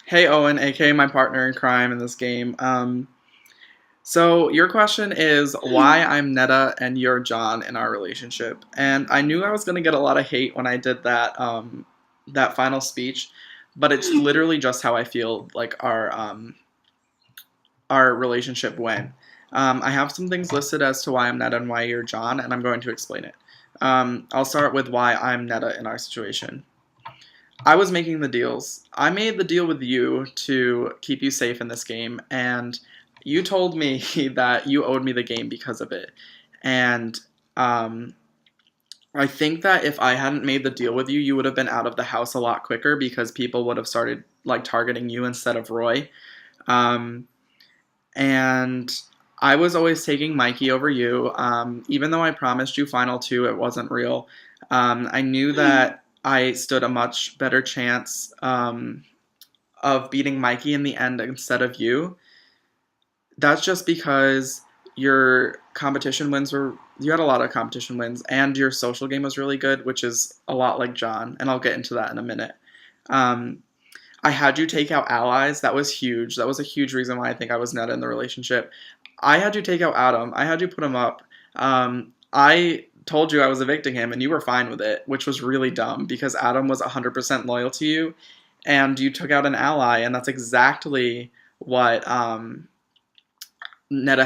Hey Owen, aka my partner in crime in this game. So your question is why I'm Netta and you're John in our relationship. And I knew I was gonna get a lot of hate when I did that final speech, but it's literally just how I feel like our relationship went. I have some things listed as to why I'm Netta and why you're John, and I'm going to explain it. I'll start with why I'm Netta in our situation. I was making the deals. I made the deal with you to keep you safe in this game, and you told me that you owed me the game because of it. And um, I think that if I hadn't made the deal with you, you would have been out of the house a lot quicker because people would have started like targeting you instead of Roy. Um, and I was always taking Mikey over you. Even though I promised you Final Two, it wasn't real. I knew that I stood a much better chance of beating Mikey in the end instead of you. That's just because your competition wins were you had a lot of competition wins and your social game was really good, which is a lot like John, and I'll get into that in a minute. Um, I had you take out allies. That was huge. That was a huge reason why I think I was net in the relationship. I had you take out Adam. I had you put him up. I told you I was evicting him, and you were fine with it, which was really dumb because Adam was 100% loyal to you, and you took out an ally, and that's exactly what Netta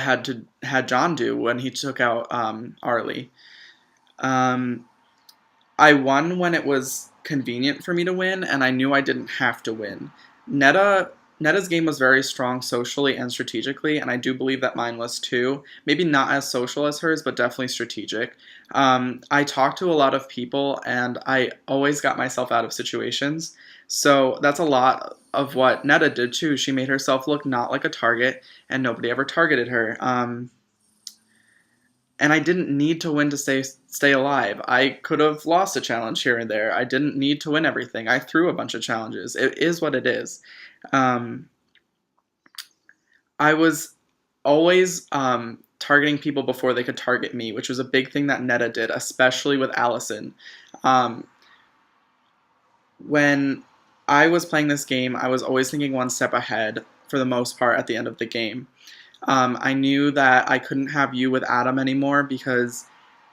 had John do when he took out Arlie. Um, I won when it was convenient for me to win, and I knew I didn't have to win. Netta Netta's game was very strong socially and strategically, and I do believe that mine was too. Maybe not as social as hers, but definitely strategic. I talked to a lot of people, and I always got myself out of situations. So that's a lot of what Netta did too. She made herself look not like a target, and nobody ever targeted her. And I didn't need to win to stay alive. I could have lost a challenge here and there. I didn't need to win everything. I threw a bunch of challenges. It is what it is. Um, I was always targeting people before they could target me, which was a big thing that Netta did, especially with Allison. Um, when I was playing this game, I was always thinking one step ahead for the most part at the end of the game. I knew that I couldn't have you with Adam anymore because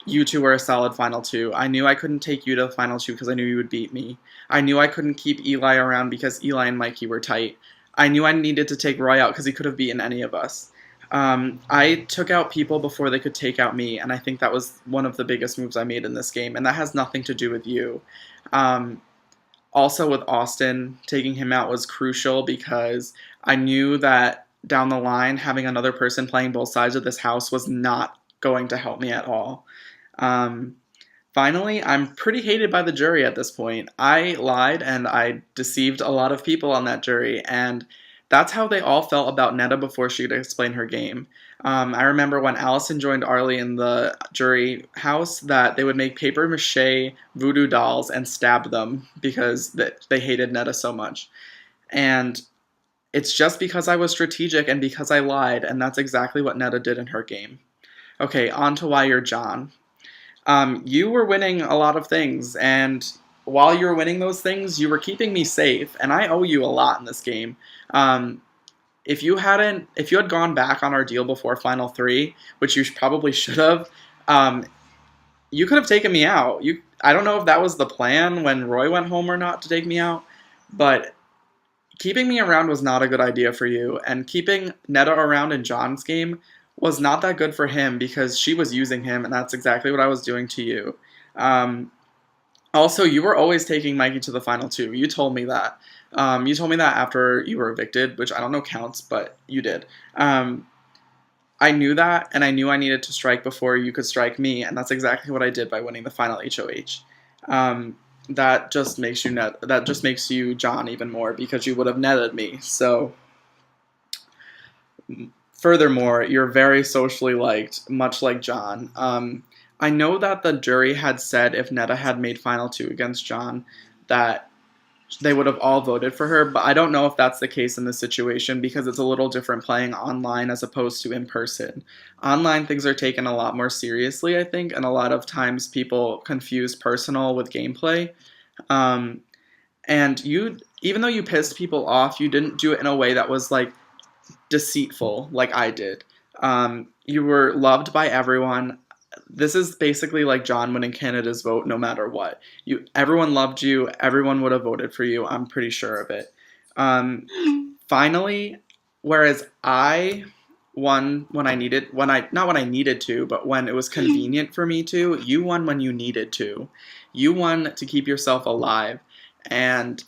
you two were a solid final two. I knew I couldn't take you to the final two because I knew you would beat me. I knew I couldn't keep Eli around because Eli and Mikey were tight. I knew I needed to take Roy out because he could have beaten any of us. I took out people before they could take out me, and I think that was one of the biggest moves I made in this game, and that has nothing to do with you. Um, Also, with Austin, taking him out was crucial because I knew that down the line, having another person playing both sides of this house was not going to help me at all. Um, Finally, I'm pretty hated by the jury at this point. I lied and I deceived a lot of people on that jury, and that's how they all felt about Netta before she could explain her game. I remember when Allison joined Arlie in the jury house that they would make paper mache voodoo dolls and stab them because they hated Netta so much. And it's just because I was strategic and because I lied, and that's exactly what Netta did in her game. Okay, on to why you're John. You were winning a lot of things, and while you were winning those things, you were keeping me safe, and I owe you a lot in this game. Um, if you had gone back on our deal before Final Three, which you probably should have, um, you could have taken me out. I don't know if that was the plan when Roy went home or not to take me out, but keeping me around was not a good idea for you, and keeping Netta around in John's game was not that good for him because she was using him, and that's exactly what I was doing to you. Um, Also, you were always taking Mikey to the final two. You told me that. You told me that after you were evicted, which I don't know counts, but you did. I knew that, and I knew I needed to strike before you could strike me, and that's exactly what I did by winning the final HOH. That just makes you John even more because you would have netted me. So, furthermore, you're very socially liked, much like John. I know that the jury had said if Netta had made final two against John, that they would have all voted for her, but I don't know if that's the case in this situation because it's a little different playing online as opposed to in person. Online things are taken a lot more seriously, I think, and a lot of times people confuse personal with gameplay. Um, and even though you pissed people off, you didn't do it in a way that was like deceitful like I did. You were loved by everyone. This is basically like John winning Canada's vote no matter what. Everyone loved you, everyone would have voted for you, I'm pretty sure of it. Um, Finally, whereas I won when I needed when I not when I needed to, but when it was convenient for me to, you won when you needed to. You won to keep yourself alive. And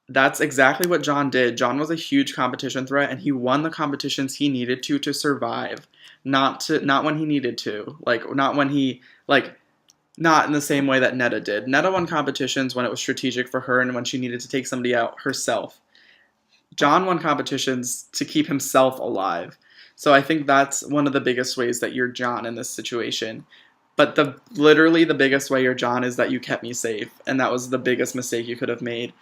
that's exactly what John did. John was a huge competition threat, and he won the competitions he needed to survive. Not when he needed to, like not when he like not in the same way that Netta did. Netta won competitions when it was strategic for her and when she needed to take somebody out herself. John won competitions to keep himself alive. So I think that's one of the biggest ways that you're John in this situation. But literally the biggest way you're John is that you kept me safe, and that was the biggest mistake you could have made.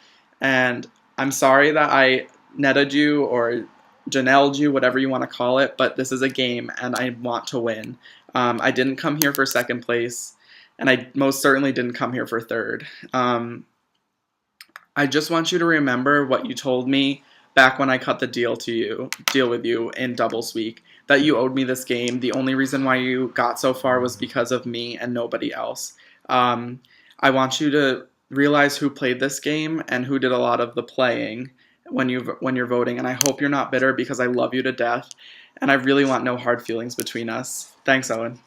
And I'm sorry that I netted you or Janelled you, whatever you want to call it, but this is a game and I want to win. I didn't come here for second place, and I most certainly didn't come here for third. I just want you to remember what you told me back when I cut the deal with you in doubles week, that you owed me this game. The only reason why you got so far was because of me and nobody else. I want you to realize who played this game and who did a lot of the playing when you're voting. And I hope you're not bitter, because I love you to death, and I really want no hard feelings between us. Thanks, Owen.